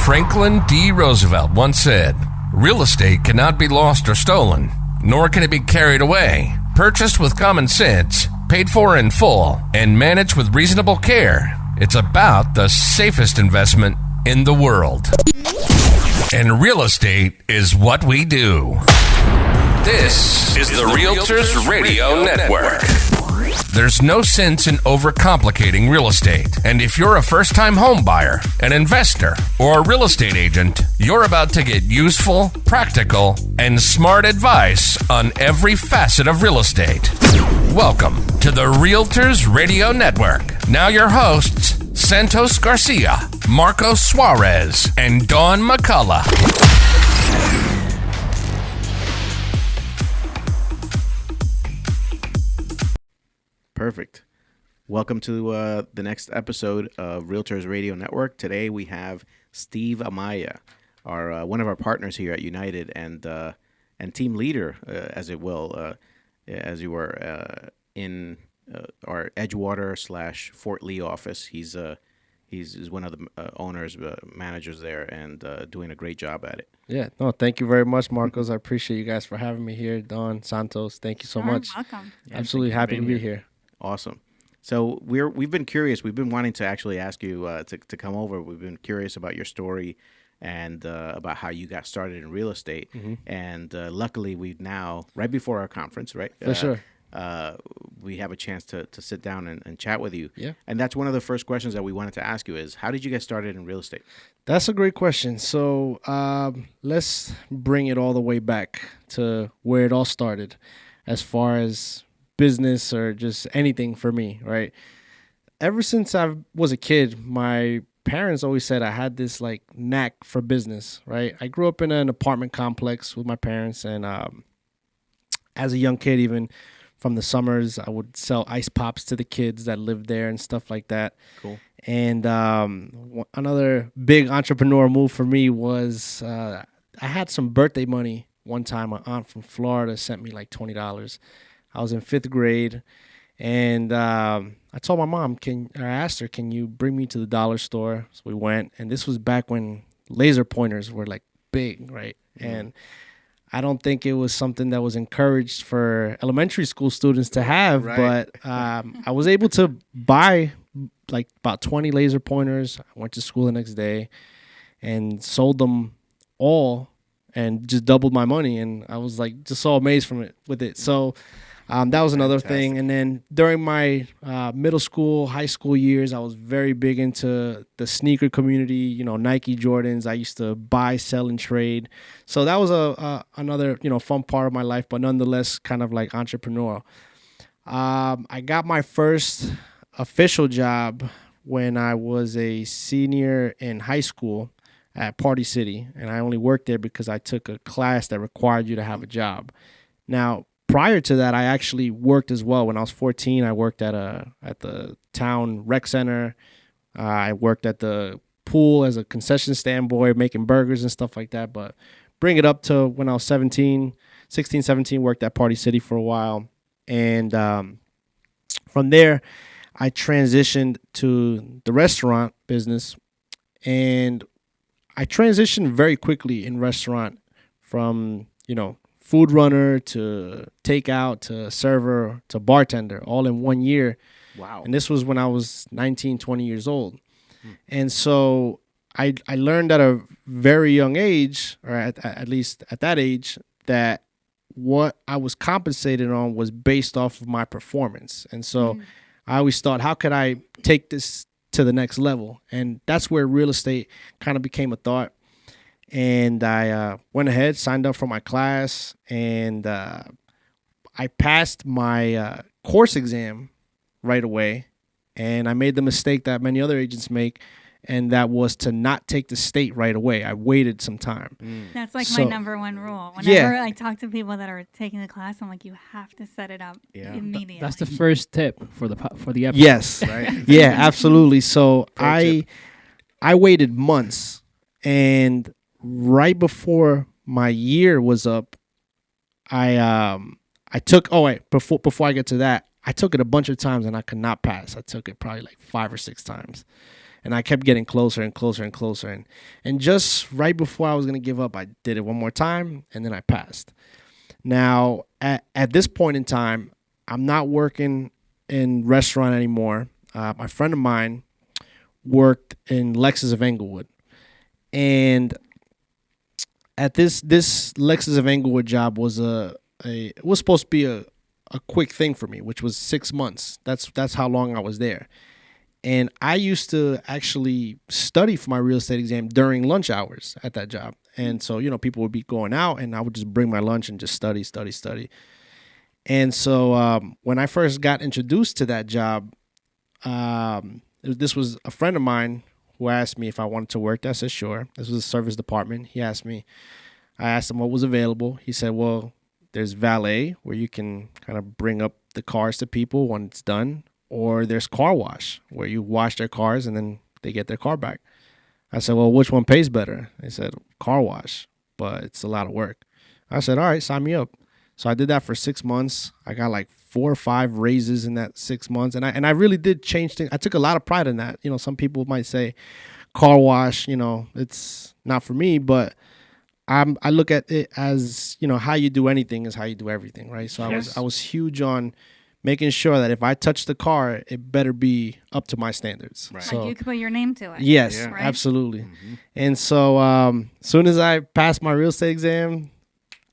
Franklin D. Roosevelt once said, "Real estate cannot be lost or stolen, nor can it be carried away. Purchased with common sense, paid for in full, and managed with reasonable care, it's about the safest investment in the world." And real estate is what we do. This is the Realtors Radio Network. There's no sense in overcomplicating real estate. And if you're a first-time home buyer, an investor, or a real estate agent, you're about to get useful, practical, and smart advice on every facet of real estate. Welcome to the Realtors Radio Network. Now your hosts, Santos Garcia, Marcos Suarez, and Dawn McCullough. Perfect. Welcome to the next episode of Realtors Radio Network. Today we have Steve Amaya, our one of our partners here at United and team leader, as you were in our Edgewater / Fort Lee office. He's one of the owners, managers there, and doing a great job at it. Yeah, no, thank you very much, Marcos. I appreciate you guys for having me here. Dawn, Santos, thank you so much. Welcome. Absolutely happy to be here. Awesome. So we've been curious. We've been wanting to actually ask you to come over. We've been curious about your story and about how you got started in real estate. Mm-hmm. And luckily, we've now, right before our conference, right? For sure. We have a chance to sit down and chat with you. Yeah. And that's one of the first questions that we wanted to ask you is, how did you get started in real estate? That's a great question. So let's bring it all the way back to where it all started as far as business or just anything for me, right? Ever since I was a kid, my parents always said I had this like knack for business, right? I grew up in an apartment complex with my parents, and as a young kid, even from the summers, I would sell ice pops to the kids that lived there and stuff like that. Cool. And another big entrepreneur move for me was I had some birthday money one time. My aunt from Florida sent me like $20. I was in 5th grade, and I told my mom, I asked her, can you bring me to the dollar store? So we went, and this was back when laser pointers were like big, right? Mm-hmm. And I don't think it was something that was encouraged for elementary school students to have, right. But I was able to buy like about 20 laser pointers. I went to school the next day and sold them all and just doubled my money, and I was like just so amazed with it. So that was another thing. And then during my middle school, high school years, I was very big into the sneaker community, Nike, Jordans. I used to buy, sell, and trade. So that was another, fun part of my life, but nonetheless kind of like entrepreneurial. I got my first official job when I was a senior in high school at Party City. And I only worked there because I took a class that required you to have a job. Now, prior to that, I actually worked as well. When I was 14, I worked at the town rec center. I worked at the pool as a concession stand boy, making burgers and stuff like that. But bring it up to when I was 16, 17, worked at Party City for a while. And from there, I transitioned to the restaurant business. And I transitioned very quickly in restaurant from, food runner to takeout to server to bartender all in 1 year. Wow. And this was when I was 19, 20 years old. And so I learned at a very young age, or at least at that age, that what I was compensated on was based off of my performance. And so I always thought, how could I take this to the next level? And that's where real estate kind of became a thought. And I went ahead, signed up for my class, and I passed my course exam right away. And I made the mistake that many other agents make, and that was to not take the state right away. I waited some time. That's like my number one rule. Whenever I talk to people that are taking the class, I'm like, you have to set it up immediately. That's the first tip for the episode. Yes, right. Yeah, absolutely. So I waited months, and right before my year was up, I took before I get to that, I took it a bunch of times and I could not pass. I took it probably like 5 or 6 times. And I kept getting closer and closer and closer. And just right before I was going to give up, I did it one more time, and then I passed. Now, at this point in time, I'm not working in restaurant anymore. My friend of mine worked in Lexus of Englewood. And at this Lexus of Englewood job was it was supposed to be a quick thing for me, which was 6 months. That's how long I was there. And I used to actually study for my real estate exam during lunch hours at that job. And so, people would be going out and I would just bring my lunch and just study. And so when I first got introduced to that job, this was a friend of mine who asked me if I wanted to work there. I said, sure. This was a service department. I asked him what was available. He said, well, there's valet where you can kind of bring up the cars to people when it's done. Or there's car wash where you wash their cars and then they get their car back. I said, well, which one pays better? They said, car wash, but it's a lot of work. I said, all right, sign me up. So I did that for 6 months. I got like 4 or 5 raises in that 6 months. And I really did change things. I took a lot of pride in that. Some people might say car wash, it's not for me, but I look at it as, how you do anything is how you do everything, right? So Yes. I was huge on making sure that if I touch the car, it better be up to my standards. Right. So, Like you could put your name to it. yes, Yeah. Right? absolutely. And so as soon as I passed my real estate exam,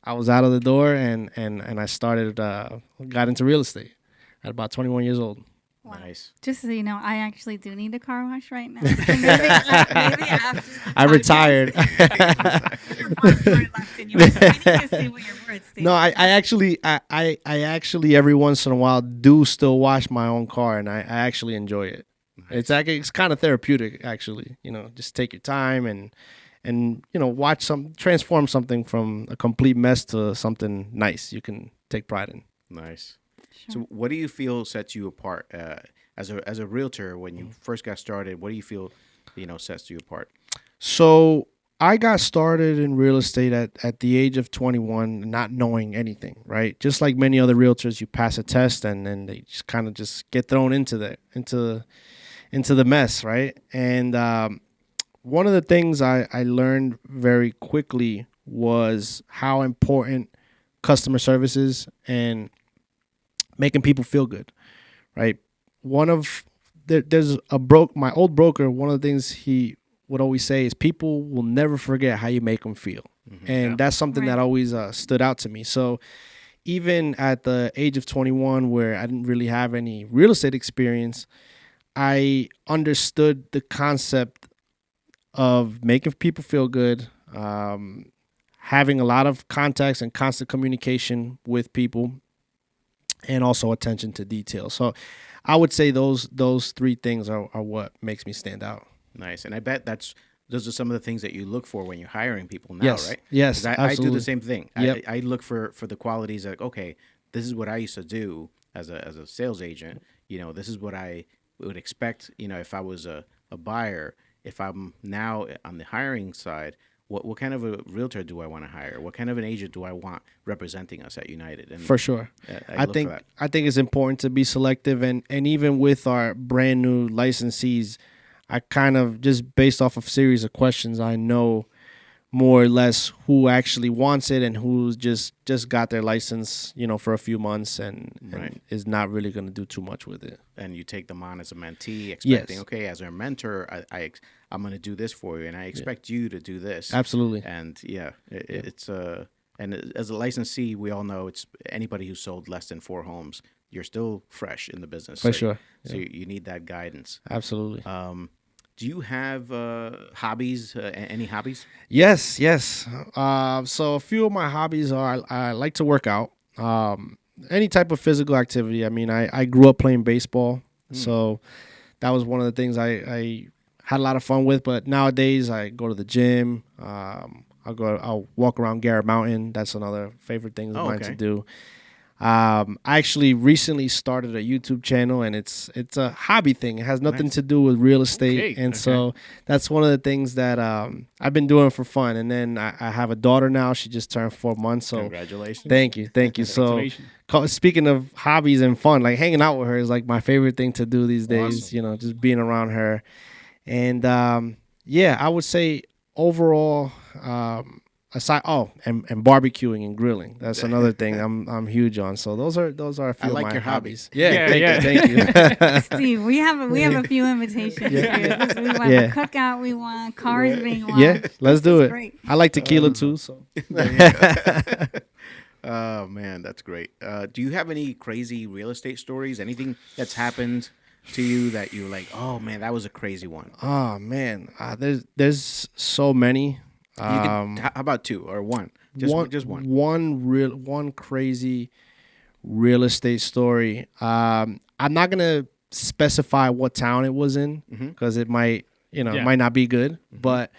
I was out of the door and I started, got into real estate at about 21 years old. Wow. Nice. Just so you know, I actually do need a car wash right now. So maybe after the I retired. I need to see what your words say. No, I actually every once in a while do still wash my own car, and I actually enjoy it. Nice. It's kind of therapeutic, actually. Just take your time and watch transform something from a complete mess to something nice you can take pride in. Nice. Sure. So, what do you feel sets you apart as a realtor when you first got started? What do you feel, sets you apart? So I got started in real estate at the age of 21, not knowing anything, right? Just like many other realtors, you pass a test and then they just kind of just get thrown into the mess, right? And one of the things I learned very quickly was how important customer service is and making people feel good, right? There's my old broker, one of the things he would always say is people will never forget how you make them feel. And that's something that always stood out to me. So even at the age of 21, where I didn't really have any real estate experience, I understood the concept of making people feel good, having a lot of contacts and constant communication with people, and also attention to detail. So I would say those 3 things are what makes me stand out. Nice. And I bet those are some of the things that you look for when you're hiring people now, Yes. right? Yes, 'Cause I do absolutely. the same thing. Yep. I look for the qualities like, okay, this is what I used to do as a sales agent. This is what I would expect, if I was a buyer. If I'm now on the hiring side, what kind of a realtor do I want to hire? What kind of an agent do I want representing us at United? And For sure. I look for that. I think it's important to be selective, and even with our brand new licensees, I kind of just based off of series of questions, I know more or less who actually wants it and who's just got their license, for a few months and is not really going to do too much with it. And you take them on as a mentee, expecting, Yes. okay, as a mentor, I'm going to do this for you, and I expect you to do this. Absolutely. And it's and as a licensee, we all know it's anybody who sold less than 4 homes. You're still fresh in the business, For sure. So you need that guidance. Absolutely. Do you have hobbies? Any hobbies? Yes. So a few of my hobbies are I like to work out. Any type of physical activity. I mean, I grew up playing baseball, so that was one of the things I had a lot of fun with. But nowadays, I go to the gym. I'll walk around Garrett Mountain. That's another favorite thing of mine to do. I actually recently started a YouTube channel, and it's a hobby thing. It has nothing to do with real estate, so that's one of the things that I've been doing for fun. And then I have a daughter now; she just turned 4 months. So Congratulations! Thank you. So speaking of hobbies and fun, like hanging out with her is like my favorite thing to do these days. Awesome. Just being around her. And I would say overall, aside and barbecuing and grilling. That's another thing I'm huge on. So those are a few of my your hobbies. Thank you. Steve, we have a few invitations here. We want a cookout. We want cars being washed. Yeah, let's do it. Great. I like tequila too. So. Oh man, that's great. Do you have any crazy real estate stories? Anything that's happened to you that you're like, oh man, that was a crazy one? Oh man, there's so many. How about two or one? Just one. One crazy real estate story. I'm not gonna specify what town it was in because it might might not be good. But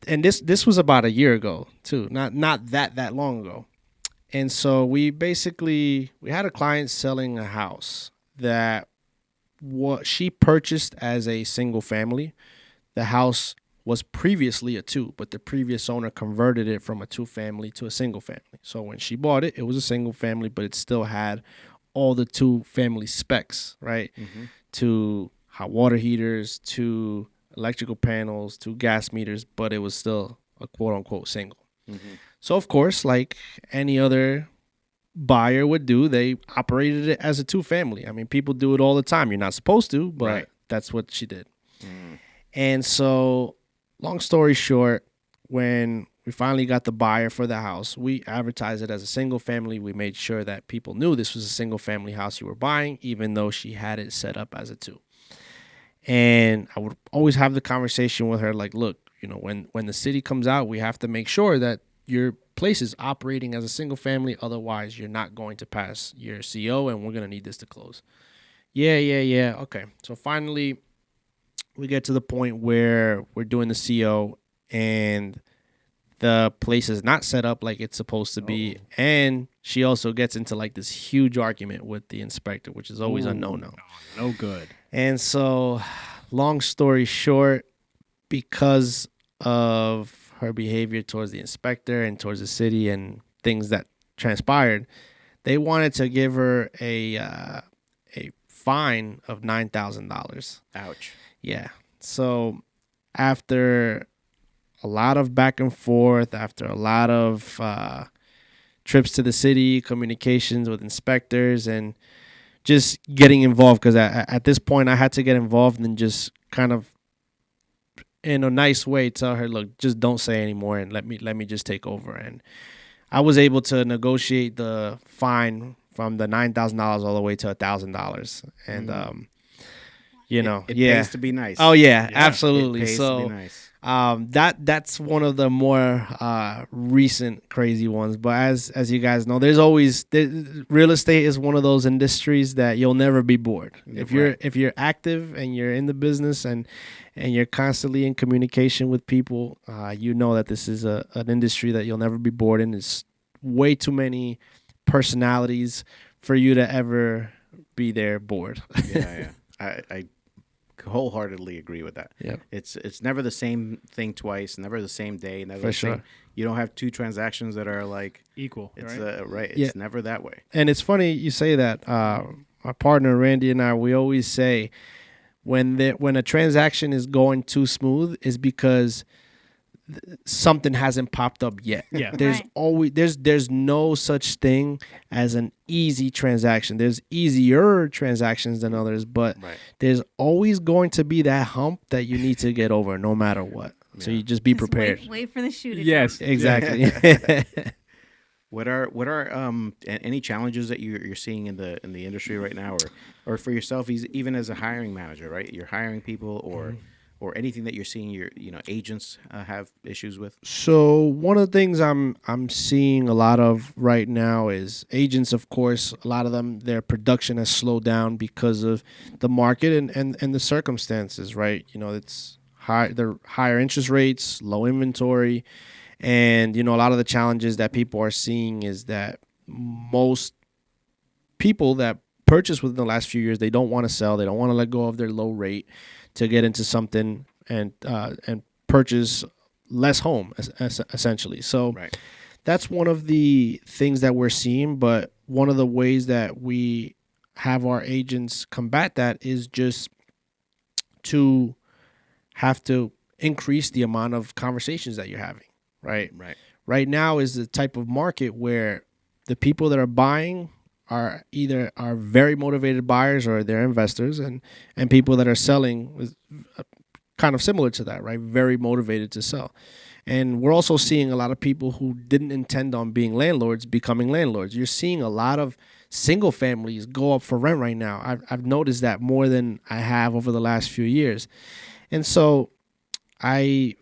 and this was about a year ago too, not that long ago. And so we had a client selling a house that she purchased as a single family. The house was previously a 2, but the previous owner converted it from a 2-family to a single family. So when she bought it, it was a single family, but it still had all the 2-family specs, right? To hot water heaters, to electrical panels, to gas meters, but it was still a quote unquote single. So of course, like any other buyer would do, they operated it as a 2-family. I mean, people do it all the time. You're not supposed to, but that's what she did. And so, long story short, when we finally got the buyer for the house, we advertised it as a single family. We made sure that people knew this was a single family house you were buying, even though she had it set up as a 2. And I would always have the conversation with her like, look, when the city comes out, we have to make sure that your place is operating as a single family. Otherwise, you're not going to pass your CO, and we're going to need this to close. Yeah. Okay. So finally, we get to the point where we're doing the CO, and the place is not set up like it's supposed to be. And she also gets into like this huge argument with the inspector, which is always a no-no. No good. And so, long story short, because of her behavior towards the inspector and towards the city and things that transpired, they wanted to give her a fine of $9,000. Ouch. Yeah. So after a lot of back and forth, after a lot of trips to the city, communications with inspectors, and just getting involved, because at this point I had to get involved and just kind of in a nice way tell her, look, just don't say anymore and let me just take over. And I was able to negotiate the fine from the $9,000 all the way to $1,000. And it pays to be nice. Oh yeah, absolutely. It pays so to be nice. That's one of the more recent crazy ones. But as you guys know, real estate is one of those industries that you'll never be bored. If you're active and you're in the business and you're constantly in communication with people, that this is an industry that you'll never be bored in. It's way too many personalities for you to ever be there bored. Yeah. I wholeheartily agree with that. Yeah, it's never the same thing twice, never the same day, never for the sure. same. You don't have 2 transactions that are like equal. It's right? It's never that way. And it's funny you say that. My partner Randy and I, we always say when a transaction is going too smooth is because something hasn't popped up yet. Yeah. There's always there's no such thing as an easy transaction. There's easier transactions than others, but there's always going to be that hump that you need to get over no matter what. So you just be prepared. Wait for the shoe to Yes, drop. Exactly. What are any challenges that you're seeing in the industry right now, or for yourself, even as a hiring manager, right? You're hiring people, or anything that you're seeing your agents have issues with? So one of the things I'm seeing a lot of right now is agents, of course, a lot of them, their production has slowed down because of the market and the circumstances, right? It's the higher interest rates, low inventory, and a lot of the challenges that people are seeing is that most people that purchased within the last few years, they don't want to sell, they don't want to let go of their low rate to get into something and purchase less home, essentially. So that's one of the things that we're seeing. But one of the ways that we have our agents combat that is just to have to increase the amount of conversations that you're having, right? Right. Right now is the type of market where the people that are buying are either are very motivated buyers or they're investors, and people that are selling is kind of similar to that, right? Very motivated to sell. And we're also seeing a lot of people who didn't intend on being landlords becoming landlords. You're seeing a lot of single families go up for rent right now. I've noticed that more than I have over the last few years. And so I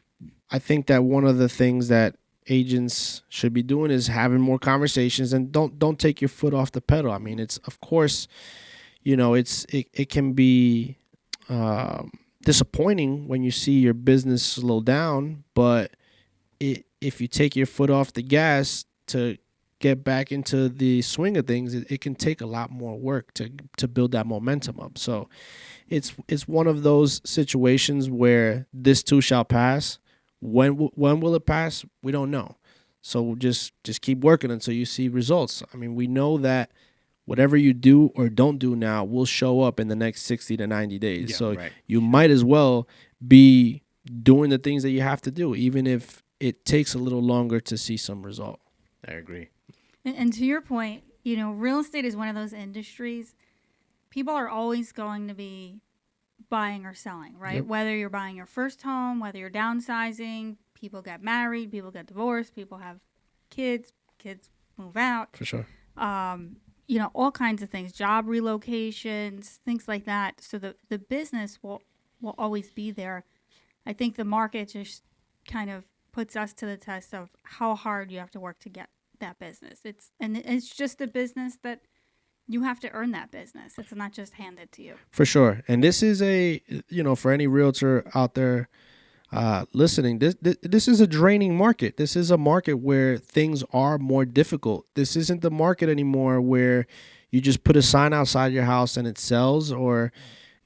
think that one of the things that agents should be doing is having more conversations, and don't take your foot off the pedal. I mean, it's, of course, it can be disappointing when you see your business slow down, but if you take your foot off the gas to get back into the swing of things, it can take a lot more work to build that momentum up. So it's one of those situations where this too shall pass. When will it pass? We don't know. So just keep working until you see results. I mean, we know that whatever you do or don't do now will show up in the next 60 to 90 days. Yeah, so right. you might as well be doing the things that you have to do, even if it takes a little longer to see some result. I agree. And to your point, real estate is one of those industries. People are always going to be buying or selling, right? Yep. Whether you're buying your first home, whether you're downsizing, people get married, people get divorced, people have kids move out. For sure. All kinds of things, job relocations, things like that. So the business will always be there. I think the market just kind of puts us to the test of how hard you have to work to get that business. It's just a business that you have to earn that business. It's not just handed to you. For sure. And this is for any realtor out there listening, this is a draining market. This is a market where things are more difficult. This isn't the market anymore where you just put a sign outside your house and it sells, or,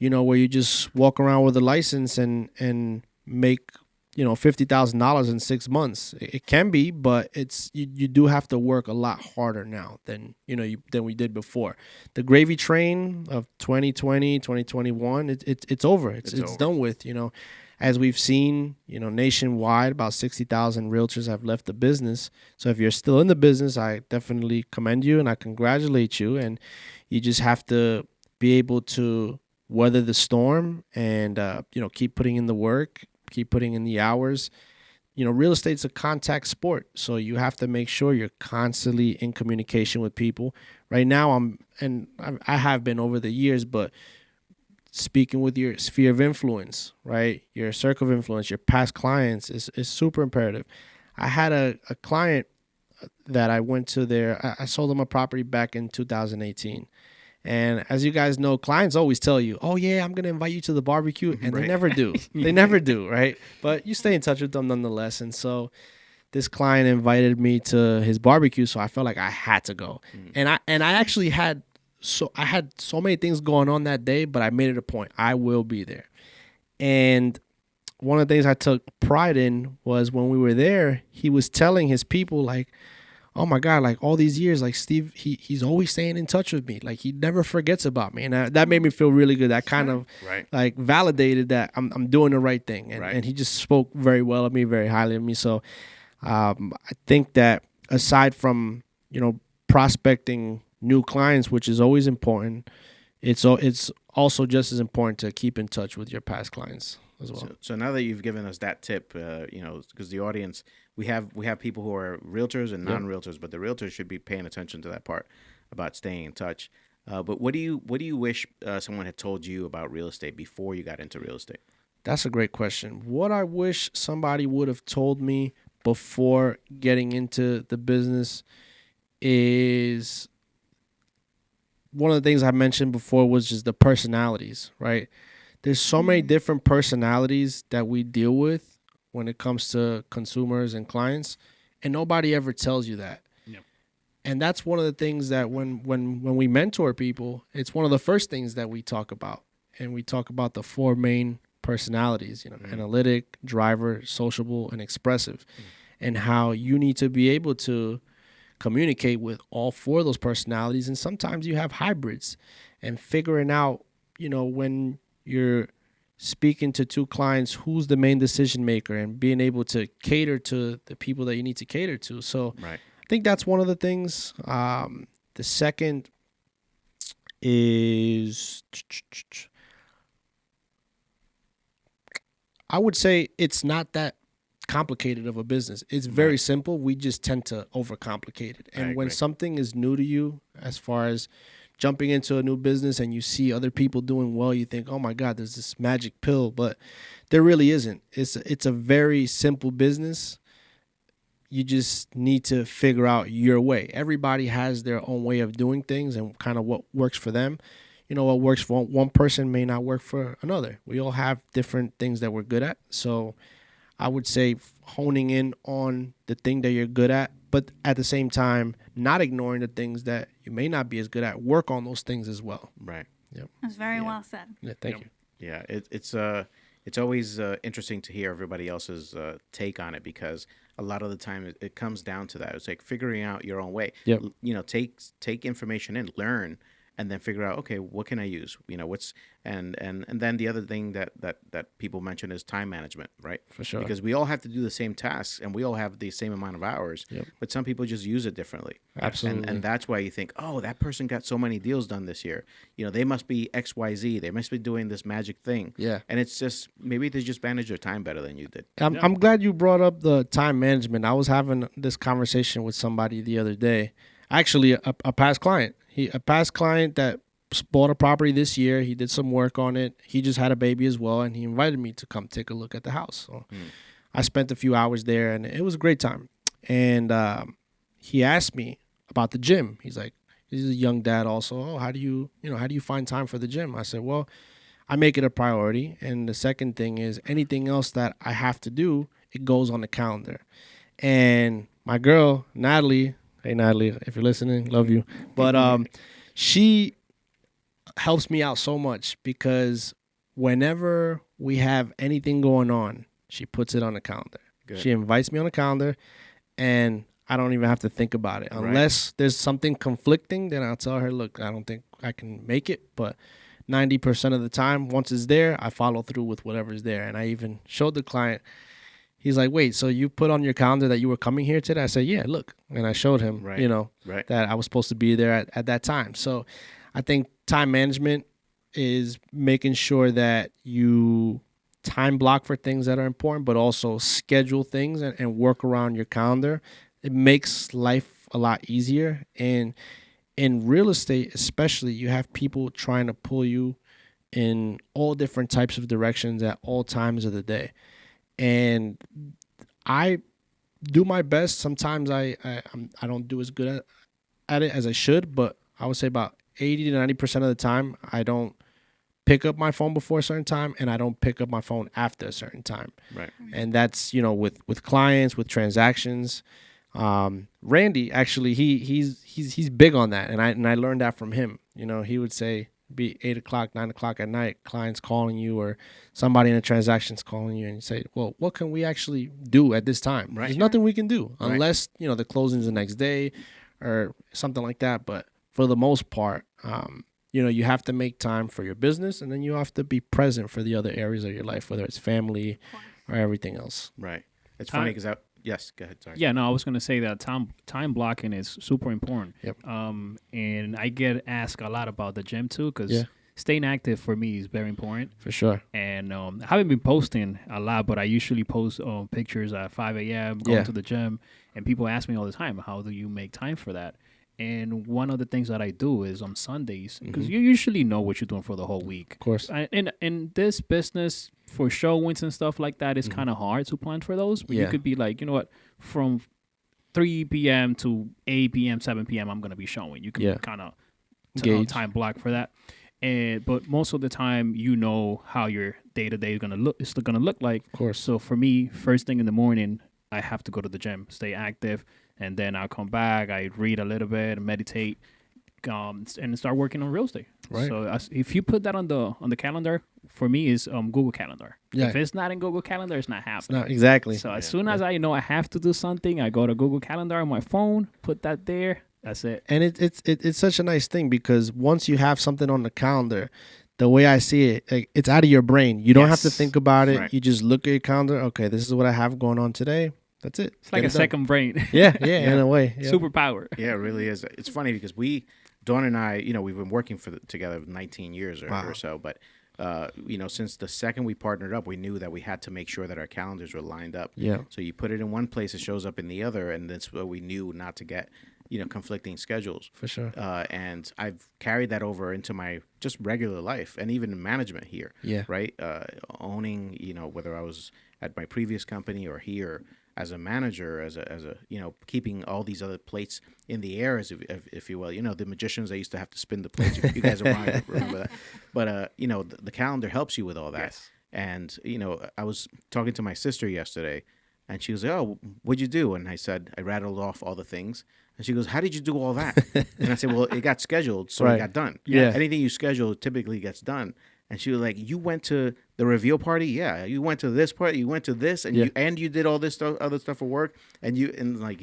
where you just walk around with a license and make, $50,000 in 6 months. It can be, but you do have to work a lot harder now than we did before. The gravy train of 2020, 2021, it's over. It's over. Done with. As we've seen, nationwide, about 60,000 realtors have left the business. So if you're still in the business, I definitely commend you and I congratulate you. And you just have to be able to weather the storm and keep putting in the work. Keep putting in the hours. Real estate's a contact sport, so you have to make sure you're constantly in communication with people. Right now, I have been over the years, but speaking with your sphere of influence, right? Your circle of influence, your past clients is super imperative. I had a client that I went to there. I sold them a property back in 2018. And as you guys know, clients always tell you, oh, yeah, I'm going to invite you to the barbecue. And Right. They never do. They never do, right? But you stay in touch with them nonetheless. And so this client invited me to his barbecue, so I felt like I had to go. And I actually had so many things going on that day, but I made it a point. I will be there. And one of the things I took pride in was when we were there, he was telling his people, like, oh my God, like all these years, like Steve, he's always staying in touch with me. Like he never forgets about me. And that made me feel really good. That kind of Right. like validated that I'm doing the right thing. And, Right. and he just spoke very well of me, very highly of me. So I think that aside from, prospecting new clients, which is always important, it's also just as important to keep in touch with your past clients as well. So now that you've given us that tip, because the audience, we have people who are realtors and non-realtors, but the realtors should be paying attention to that part about staying in touch. But what do you wish someone had told you about real estate before you got into real estate? That's a great question. What I wish somebody would have told me before getting into the business is one of the things I mentioned before was just the personalities, right? There's so many different personalities that we deal with when it comes to consumers and clients, and nobody ever tells you that. Yep. And that's one of the things that when we mentor people, it's one of the first things that we talk about. And we talk about the four main personalities, analytic, driver, sociable, and expressive, and how you need to be able to communicate with all four of those personalities. And sometimes you have hybrids, and figuring out, when you're speaking to two clients, who's the main decision maker, and being able to cater to the people that you need to cater to. So Right. I think that's one of the things. The second is, I would say it's not that complicated of a business. It's very Right. simple. We just tend to overcomplicate it. I And when agree. something is new to you, as far as jumping into a new business and you see other people doing well, you think, oh my God, there's this magic pill, but there really isn't. It's a very simple business. You just need to figure out your way. Everybody has their own way of doing things and kind of what works for them. You know, what works for one person may not work for another. We all have different things that we're good at. So I would say honing in on the thing that you're good at, but at the same time, not ignoring the things that you may not be as good at. Work on those things as well. Right. That's very Yeah. well said. Yeah, thank you. Yeah, it's always interesting to hear everybody else's take on it, because a lot of the time it comes down to that. It's like figuring out your own way. Yep. You know, take information in, learn, and then figure out, okay, what can I use? You know, what's and then the other thing that people mention is time management, right? For sure. Because we all have to do the same tasks and we all have the same amount of hours, Yep. but some people just use it differently. Absolutely. And that's why you think, oh, that person got so many deals done this year. You know, they must be XYZ. They must be doing this magic thing. Yeah. And it's just, maybe they just manage their time better than you did. I'm glad you brought up the time management. I was having this conversation with somebody the other day. Actually, a past client. A past client that bought a property this year. He did some work on it. He just had a baby as well, and he invited me to come take a look at the house. So I spent a few hours there, and it was a great time. And he asked me about the gym. He's like, he's a young dad also. Oh, how do you find time for the gym? I said, well, I make it a priority. And the second thing is anything else that I have to do, it goes on the calendar. And my girl, Natalie, hey, Natalie, if you're listening, love you. But she helps me out so much because whenever we have anything going on, she puts it on the calendar. Good. She invites me on the calendar, and I don't even have to think about it. Unless there's something conflicting, then I'll tell her, look, I don't think I can make it. But 90% of the time, once it's there, I follow through with whatever's there. And I even showed the client. He's like, wait, so you put on your calendar that you were coming here today? I said, yeah, look. And I showed him, Right. that I was supposed to be there at that time. So I think time management is making sure that you time block for things that are important, but also schedule things and work around your calendar. It makes life a lot easier. And in real estate, especially, you have people trying to pull you in all different types of directions at all times of the day. And I do my best. Sometimes I don't do as good at it as I should, but I would say about 80 to 90% of the time, I don't pick up my phone before a certain time, and I don't pick up my phone after a certain time. Right. And that's, with clients, with transactions. Randy, actually, he's big on that, and I learned that from him. He would say, be 8 o'clock, 9 o'clock at night, clients calling you or somebody in a transaction's calling you, and you say, well, what can we actually do at this time? Right. There's nothing we can do Right. unless, the closing's the next day or something like that. But for the most part, you have to make time for your business, and then you have to be present for the other areas of your life, whether it's family or everything else. Right. It's funny because yes, go ahead. Sorry. Yeah, no, I was gonna say that time blocking is super important. Yep. And I get asked a lot about the gym too, because Yeah. staying active for me is very important. For sure. And I haven't been posting a lot, but I usually post pictures at 5 a.m. going Yeah. to the gym, and people ask me all the time, how do you make time for that? And one of the things that I do is on Sundays, because you usually know what you're doing for the whole week. Of course. And in this business, for showings and stuff like that, it's kind of hard to plan for those. But you Yeah. could be like, you know what, from 3 p.m. to 8 p.m., 7 p.m., I'm going to be showing. You can kind of Gauge. time block for that. But most of the time, how your day-to-day is going to look like. Of course. So for me, first thing in the morning, I have to go to the gym, stay active, and then I'll come back, I read a little bit, meditate, and start working on real estate. Right. So if you put that on the calendar, for me is Google Calendar. Yeah. If it's not in Google Calendar, it's not happening. No, exactly. So as soon as I know I have to do something, I go to Google Calendar on my phone, put that there. That's it. And it's such a nice thing because once you have something on the calendar, the way I see it, like, it's out of your brain. You don't have to Yes. think about it. Right. You just look at your calendar. Okay, this is what I have going on today. That's it. It's like Get a it done. second brain. Yeah, in a way. Yeah. Superpower. Yeah, it really is. It's funny because Dawn and I, we've been working together 19 years or so, but since the second we partnered up, we knew that we had to make sure that our calendars were lined up. Yeah. So you put it in one place, it shows up in the other, and that's what we knew not to get, conflicting schedules. For sure. And I've carried that over into my just regular life and even in management here. Yeah. Right. Owning, whether I was at my previous company or here as a manager, as a keeping all these other plates in the air, if you will. The magicians, they used to have to spin the plates. You guys remember that. But, the calendar helps you with all that. Yes. And, I was talking to my sister yesterday, and she was like, "Oh, what'd you do?" And I said, I rattled off all the things. And she goes, "How did you do all that?" And I said, "Well, it got scheduled, so Right. it got done. Yeah. Anything you schedule typically gets done." And she was like, "You went to the reveal party? Yeah. You went to this party? You went to this? And you did all this other stuff for work? And yeah. And like,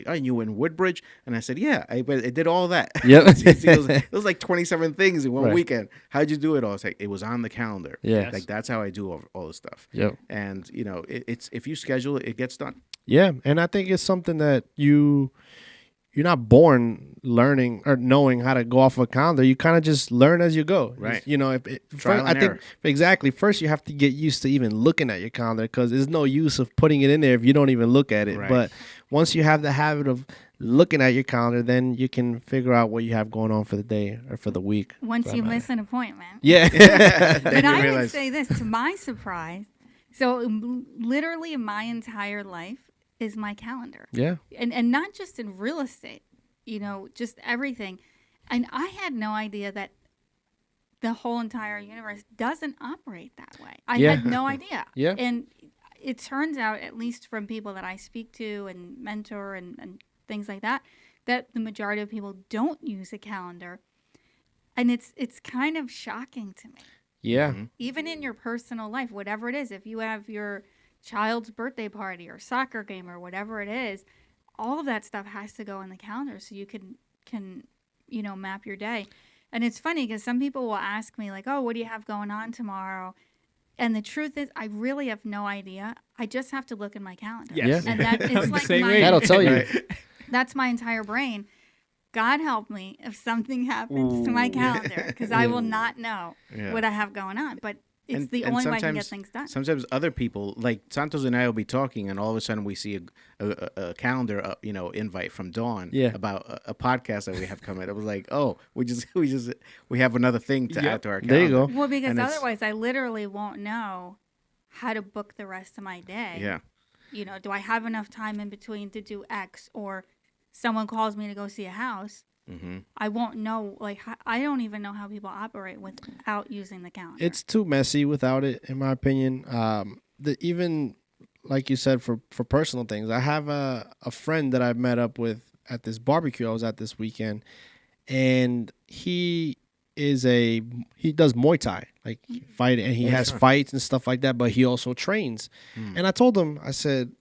oh, and you went in Woodbridge?" And I said, "Yeah, I did all that." Yep. She goes, "It was like 27 things in one Right. weekend. How'd you do it all?" It's like, it was on the calendar. Yeah. Like, that's how I do all this stuff. Yep. And, it's if you schedule it, it gets done. Yeah, and I think it's something that you're not born learning or knowing how to go off a calendar. You kind of just learn as you go. Right. First, I think exactly. First, you have to get used to even looking at your calendar, because there's no use of putting it in there if you don't even look at it. Right. But once you have the habit of looking at your calendar, then you can figure out what you have going on for the day or for the week. Once you miss an appointment. Yeah. But I would say this, to my surprise. So literally my entire life is my calendar. Yeah. And not just in real estate, just everything. And I had no idea that the whole entire universe doesn't operate that way. I had no idea. Yeah. And it turns out, at least from people that I speak to and mentor and things like that the majority of people don't use a calendar. And it's kind of shocking to me. Yeah. Mm-hmm. Even in your personal life, whatever it is, if you have your child's birthday party or soccer game or whatever it is, all of that stuff has to go in the calendar so you can map your day. And it's funny because some people will ask me like, "Oh, what do you have going on tomorrow?" And the truth is, I really have no idea. I just have to look in my calendar. Yes. And that I'm it's the like same way. That'll tell you. that's my entire brain. God help me if something happens to my calendar, because I will not know what I have going on. But it's the only way I can get things done. Sometimes other people, like Santos and I, will be talking, and all of a sudden we see a calendar, invite from Dawn about a podcast that we have coming. I was like, "Oh, we have another thing to add to our calendar." There you go. Well, because otherwise I literally won't know how to book the rest of my day. Yeah. Do I have enough time in between to do X, or someone calls me to go see a house? Mm-hmm. I won't know. Like, I don't even know how people operate without using the calendar. It's too messy without it, in my opinion. Even like you said, for personal things, I have a friend that I've met up with at this barbecue I was at this weekend, and he does Muay Thai, like fight, and he has fights and stuff like that, but he also trains. And I told him, I said,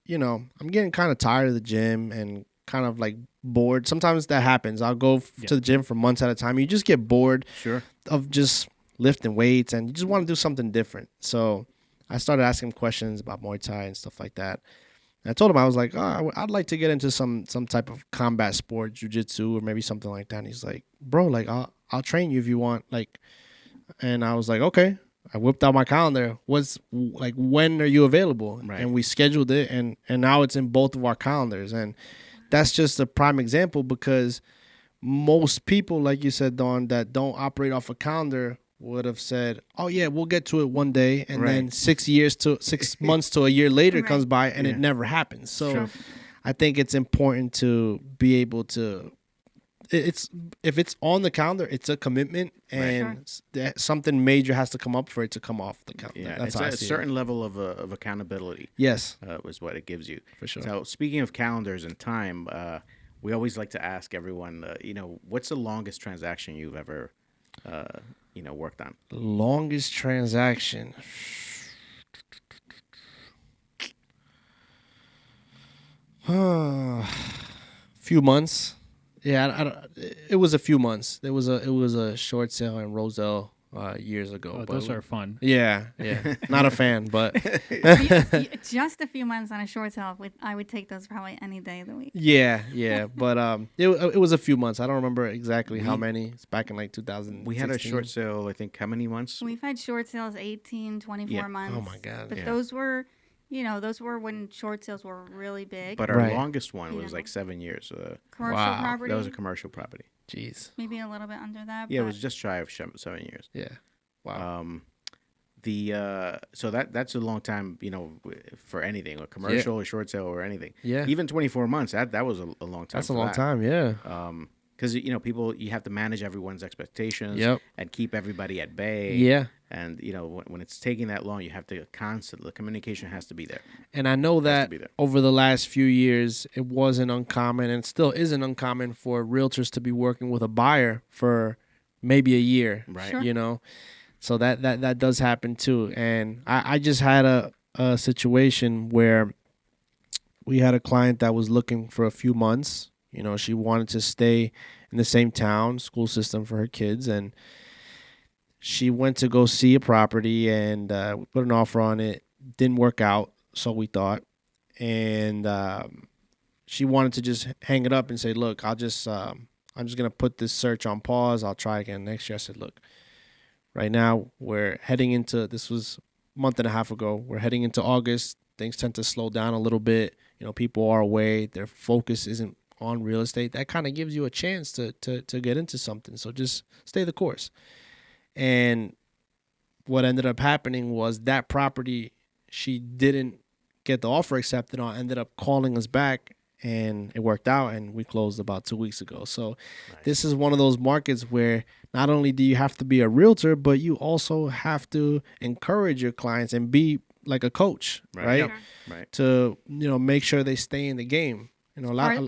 I'm getting kind of tired of the gym and kind of like bored. Sometimes that happens. I'll go to the gym for months at a time. You just get bored of just lifting weights, and you just want to do something different. So I started asking him questions about Muay Thai and stuff like that. And I told him, I was like, "Oh, I'd like to get into some type of combat sport, jiu-jitsu or maybe something like that." And he's like, "Bro, like I'll train you if you want." Like, and I was like, "Okay." I whipped out my calendar. When are you available? Right. And we scheduled it, and now it's in both of our calendars. And that's just a prime example, because most people, like you said, Dawn, that don't operate off a calendar would have said, "Oh yeah, we'll get to it one day," and then 6 months to a year later comes by, and it never happens. So I think it's important to be able to. If it's on the calendar, it's a commitment, and something major has to come up for it to come off the calendar. Yeah, that's it's a certain level of accountability. Yes, is what it gives you for sure. So speaking of calendars and time, we always like to ask everyone, what's the longest transaction you've ever, worked on? Longest transaction. Few months. Yeah, it was a few months. It was a short sale in Roselle, years ago. Oh, but those are fun. Yeah. Not a fan, but Just a few months on a short sale, I would take those probably any day of the week. yeah. But it was a few months. I don't remember exactly how many. It's back in like 2000. We had a short sale, I think, how many months? We've had short sales 18, 24 months. Oh my God. But those were when short sales were really big. But our Right. longest one was like 7 years. Commercial Wow. property. That was a commercial property. Jeez. Maybe a little bit under that. Yeah, it but was just shy of 7 years. Yeah. Wow. So that's a long time, for anything, a commercial or short sale or anything. Yeah. Even 24 months, that was a long time. That's a long time. Yeah. Because people, you have to manage everyone's expectations. Yep. And keep everybody at bay. Yeah. And when it's taking that long, you have to the communication has to be there. And I know that be there. over the last few years, it wasn't uncommon and still isn't uncommon for realtors to be working with a buyer for maybe a year. Right. Sure. So that does happen too. And I just had a situation where we had a client that was looking for a few months. She wanted to stay in the same town, school system for her kids, and she went to go see a property and put an offer on it. Didn't work out, so we thought. And she wanted to just hang it up and say, look, I'm just going to put this search on pause. I'll try again next year. I said, look, right now we're heading into, this was a month and a half ago, we're heading into August. Things tend to slow down a little bit. People are away. Their focus isn't on real estate. That kind of gives you a chance to get into something. So just stay the course. And what ended up happening was that property she didn't get the offer accepted on, ended up calling us back, and it worked out, and we closed about 2 weeks ago. So This is one of those markets where not only do you have to be a realtor, but you also have to encourage your clients and be like a coach, right? Yep. Right. To make sure they stay in the game.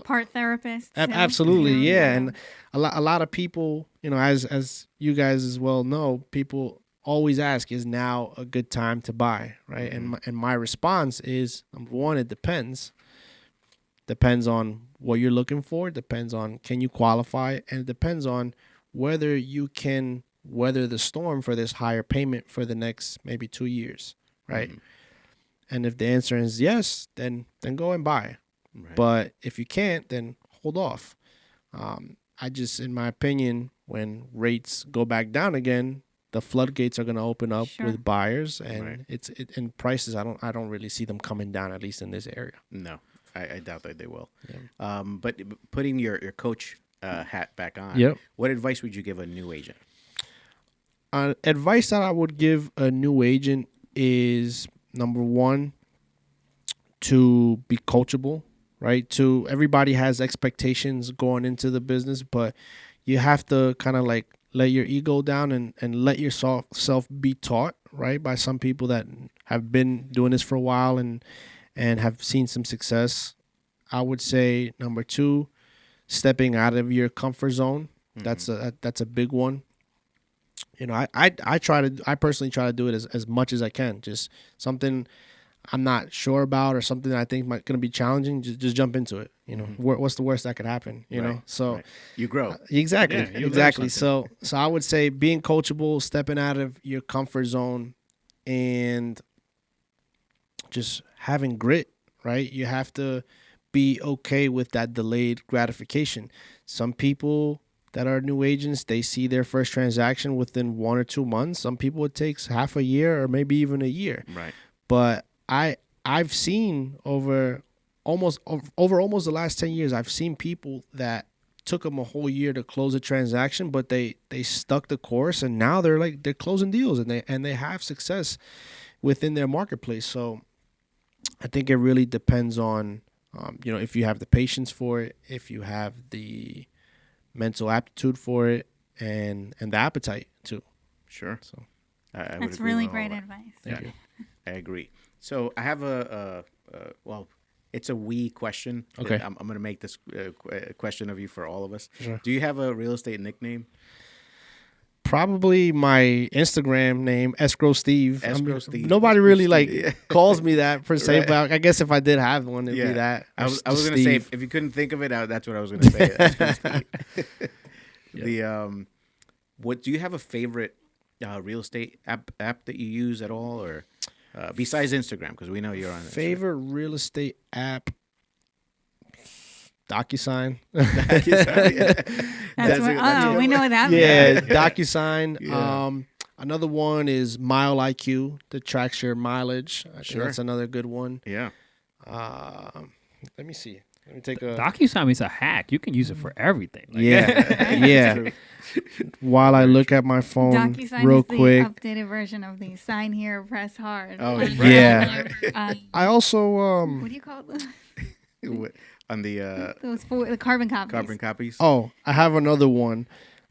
Part therapist. Too. Absolutely, yeah. And a lot of people, as you guys as well know, people always ask, is now a good time to buy, right? Mm-hmm. And my response is, number one, it depends. Depends on what you're looking for. Depends on, can you qualify? And it depends on whether you can weather the storm for this higher payment for the next maybe 2 years, right? Mm-hmm. And if the answer is yes, then go and buy. Right. But if you can't, then hold off. In my opinion, when rates go back down again, the floodgates are going to open up with buyers, and and prices. I don't really see them coming down, at least in this area. No, I doubt that they will. Yeah. But putting your coach hat back on, what advice would you give a new agent? Advice that I would give a new agent is, number one, to be coachable. Right? Everybody has expectations going into the business, but you have to kind of like let your ego down and let yourself be taught, right? By some people that have been doing this for a while and have seen some success. I would say, number two, stepping out of your comfort zone. Mm-hmm. That's a big one. I personally try to do it as much as I can. Just something I'm not sure about or something that I think might going to be challenging, just jump into it. What's the worst that could happen? You know, so you grow. Exactly. So I would say being coachable, stepping out of your comfort zone, and just having grit. Right? You have to be okay with that delayed gratification. Some people that are new agents, they see their first transaction within 1 or 2 months. Some people it takes half a year or maybe even a year. Right. But I've seen over almost the last 10 years, I've seen people that took them a whole year to close a transaction, but they stuck the course, and now they're closing deals and they have success within their marketplace. So I think it really depends on if you have the patience for it, if you have the mental aptitude for it, and the appetite too. Sure. So that's really great advice. Yeah, I agree. So I have it's a we question. Okay. I'm going to make this question of you for all of us. Sure. Do you have a real estate nickname? Probably my Instagram name, Escrow Steve. Steve. Nobody really calls me that per se, but I guess if I did have one, it'd be that. I was going to say, if you couldn't think of it, that's what I was going to say. Escrow Steve. What do you have a favorite real estate app that you use at all, or besides Instagram? Because we know you're on Favorite real estate app? DocuSign. That's what. We know what that means. Yeah, DocuSign. Yeah. Another one is Mile IQ that tracks your mileage. I think Sure. that's another good one. Yeah. Let me see. Let me take a. DocuSign is a hack. You can use it for everything. Like, Yeah, yeah. While I look at my phone DocuSign real is quick. the updated version of the sign here, press hard. Oh, on- yeah. I I also what do you call it? On the The carbon copies. carbon copies. I have another one.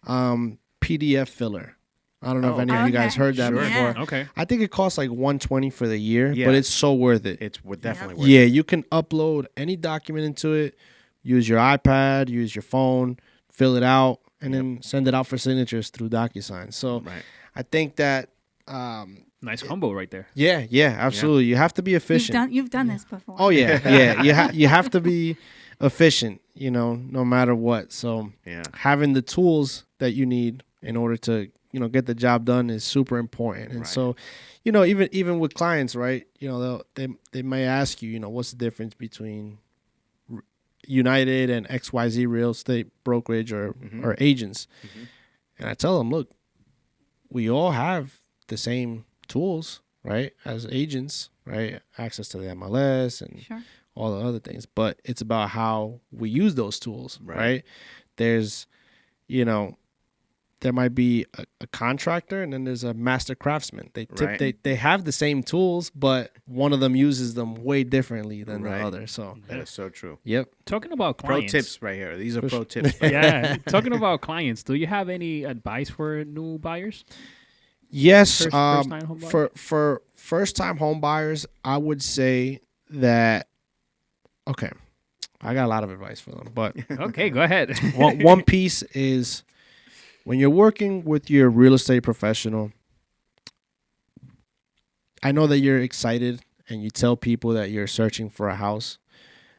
PDF filler. I don't know if any of you guys Okay. heard that Sure. before. Yeah. Okay. I think it costs like $120 for the year, Yeah. but it's so worth it. It's definitely worth Yeah, it. you can upload any document into it, use your iPad, use your phone, fill it out, and then send it out for signatures through DocuSign. So Right. I think that, Nice combo right there. yeah, absolutely. You have to be efficient. You've done this before. Oh yeah, yeah. You have to be efficient, no matter what. So Yeah. having the tools that you need in order to get the job done is super important. And Right. so, even with clients, right? They may ask you, what's the difference between United and XYZ real estate brokerage or agents. And I tell them, look, we all have the same tools, right? As agents, right? Access to the MLS and Sure. all the other things. But it's about how we use those tools, right? There's, there might be a contractor and then there's a master craftsman. They have the same tools, but one of them uses them way differently than the other. So That is so true. yep. Talking about Pro clients. tips right here. These are For pro sure. tips. Yeah. Talking about clients, do you have any advice for new buyers? Yes, First-time home buyers? for first-time home buyers, I would say that. Okay, I got a lot of advice for them, but Okay, go ahead. one piece is when you're working with your real estate professional. I know that you're excited and you tell people that you're searching for a house,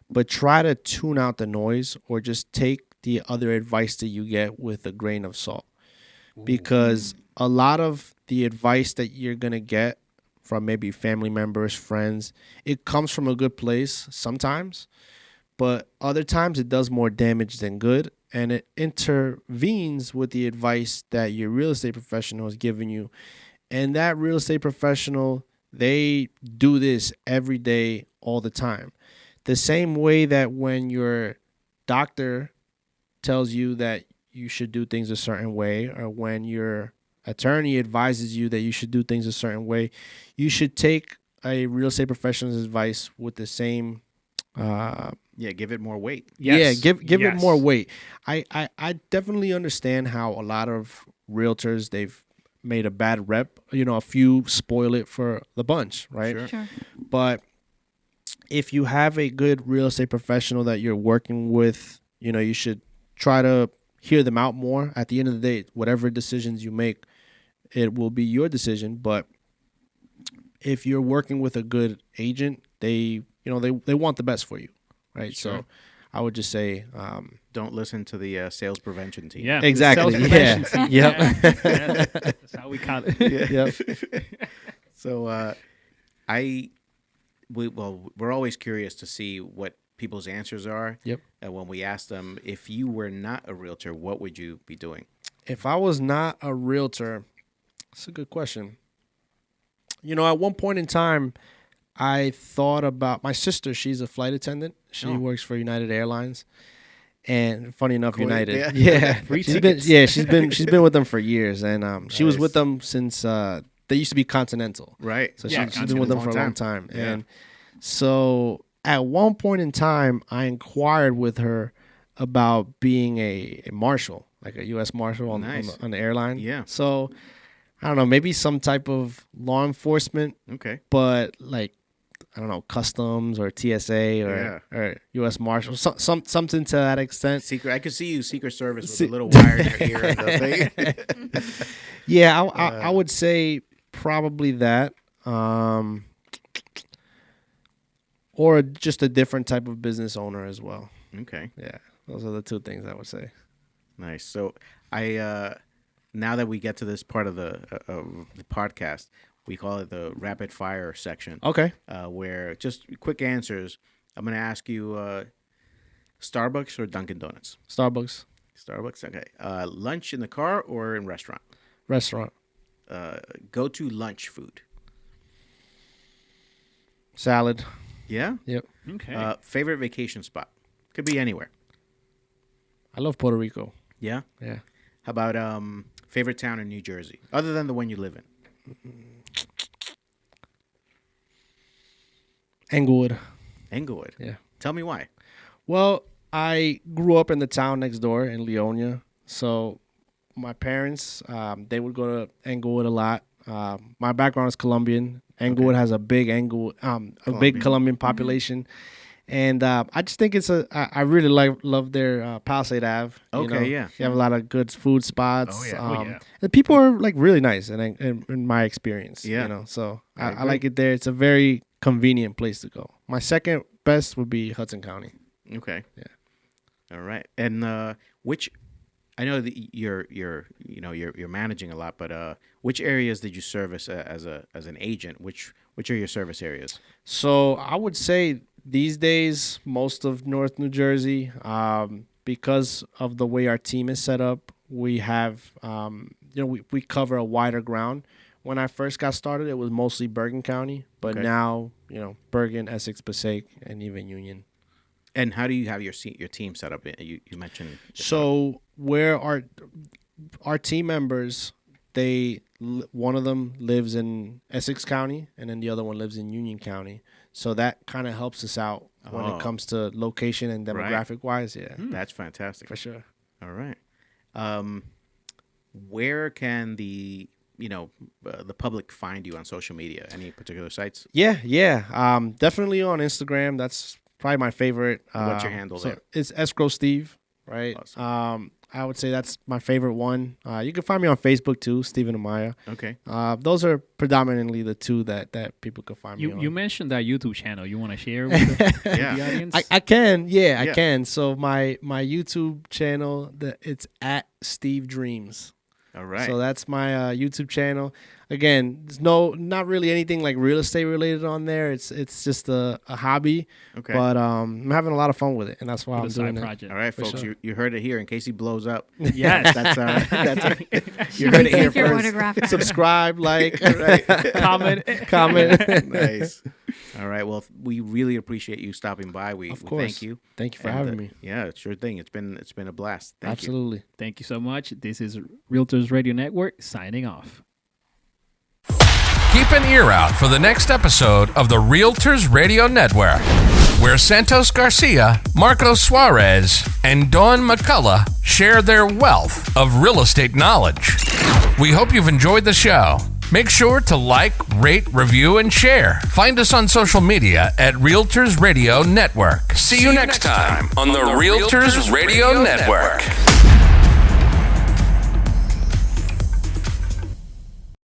but try to tune out the noise or just take the other advice that you get with a grain of salt. Because a lot of the advice that you're going to get from maybe family members, friends, it comes from a good place sometimes, but other times it does more damage than good, and it intervenes with the advice that your real estate professional is giving you. And that real estate professional, they do this every day, all the time. The same way that when your doctor tells you that you should do things a certain way, or when your attorney advises you that you should do things a certain way, you should take a real estate professional's advice with the same Yeah, give it more weight. yeah, give it Yes. more weight. I definitely understand how a lot of realtors, they've made a bad rep. A few spoil it for the bunch, right? Sure. Sure. But if you have a good real estate professional that you're working with, you should try to hear them out more. At the end of the day, whatever decisions you make, it will be your decision. But if you're working with a good agent, they want the best for you, right? Sure. So I would just say, Don't listen to the sales prevention team. Yeah. exactly. Sales Yeah. prevention team. Yep. Yeah. That's how we call it. Yep. So we're always curious to see what people's answers are. Yep. And when we ask them, if you were not a realtor, what would you be doing? If I was not a realtor, that's a good question. At one point in time, I thought about my sister. She's a flight attendant. She works for United Airlines, and funny enough, Cool. United. Yeah. Yeah, Free she's tickets. she's been with them for years, and she was Nice. with them since they used to be Continental. Right. So Yeah, she's been with them for a long Continental. time. Yeah. And so at one point in time, I inquired with her about being a marshal, like a U.S. marshal on Nice. the airline. Yeah. So I don't know, maybe some type of law enforcement, Okay. but like, I don't know, customs or TSA or U.S. Marshal, something to that extent. Secret. I could see you Secret Service with a little wire in your ear and the thing. Yeah, I would say probably that. Or just a different type of business owner as well. Okay. Yeah, those are the two things I would say. Nice. So I now that we get to this part of the podcast, we call it the rapid fire section. Okay. Where just quick answers. I'm going to ask you Starbucks or Dunkin' Donuts? Starbucks. Starbucks, okay. Lunch in the car or in restaurant? Restaurant. Go-to lunch food? Salad. Yeah? Yep. Okay. Favorite vacation spot? Could be anywhere. I love Puerto Rico. Yeah? Yeah. How about favorite town in New Jersey, other than the one you live in? Englewood. Englewood. Yeah. Tell me why. Well, I grew up in the town next door in Leonia. So my parents, they would go to Englewood a lot. My background is Colombian. Englewood has a big Colombian population. And I just think I really love their Palisade Ave. Okay, yeah. You have a lot of good food spots. Oh, yeah. Yeah. The people are like really nice in my experience. Yeah. So I I like it there. It's a very convenient place to go. My second best would be Hudson County. Okay. Yeah. All right. And which I know that you're managing a lot, but which areas did you service as an agent? Which are your service areas? So I would say these days, most of North New Jersey, because of the way our team is set up, we have, we cover a wider ground. When I first got started, it was mostly Bergen County, but Okay. now, Bergen, Essex, Passaic, and even Union. And how do you have your team set up? You mentioned So where our team members, one of them lives in Essex County, and then the other one lives in Union County. So that kind of helps us out when it comes to location and demographic wise. Yeah, That's fantastic. for sure. All right. Where can the public find you on social media? Any particular sites? Yeah. Definitely on Instagram. That's probably my favorite. What's your handle there? It's Escrow Steve, right? Awesome. I would say that's my favorite one. You can find me on Facebook too, Stephen Amaya. Okay. Those are predominantly the two that people can find me on. You mentioned that YouTube channel. You want to share with the audience? I can. Yeah. I can. So my YouTube channel, it's at Steve Dreams. All right. So that's my YouTube channel. Again, there's not really anything like real estate related on there. It's just a hobby. Okay. But I'm having a lot of fun with it, and that's why I'm With a side doing it. project. All right, For folks, sure. you heard it here. In case he blows up, Yes. that's you You heard can it here take your first. autograph back. Subscribe, like, Comment. Nice. All right. Well, we really appreciate you stopping by. We Of course. thank you. Thank you for And, having me. Yeah, sure thing. It's been a blast. Thank you. Absolutely. Thank you so much. This is Realtors Radio Network signing off. Keep an ear out for the next episode of the Realtors Radio Network, where Santos Garcia, Marcos Suarez, and Dawn McCullough share their wealth of real estate knowledge. We hope you've enjoyed the show. Make sure to like, rate, review, and share. Find us on social media at Realtors Radio Network. See you next time on the Realtors Radio Network.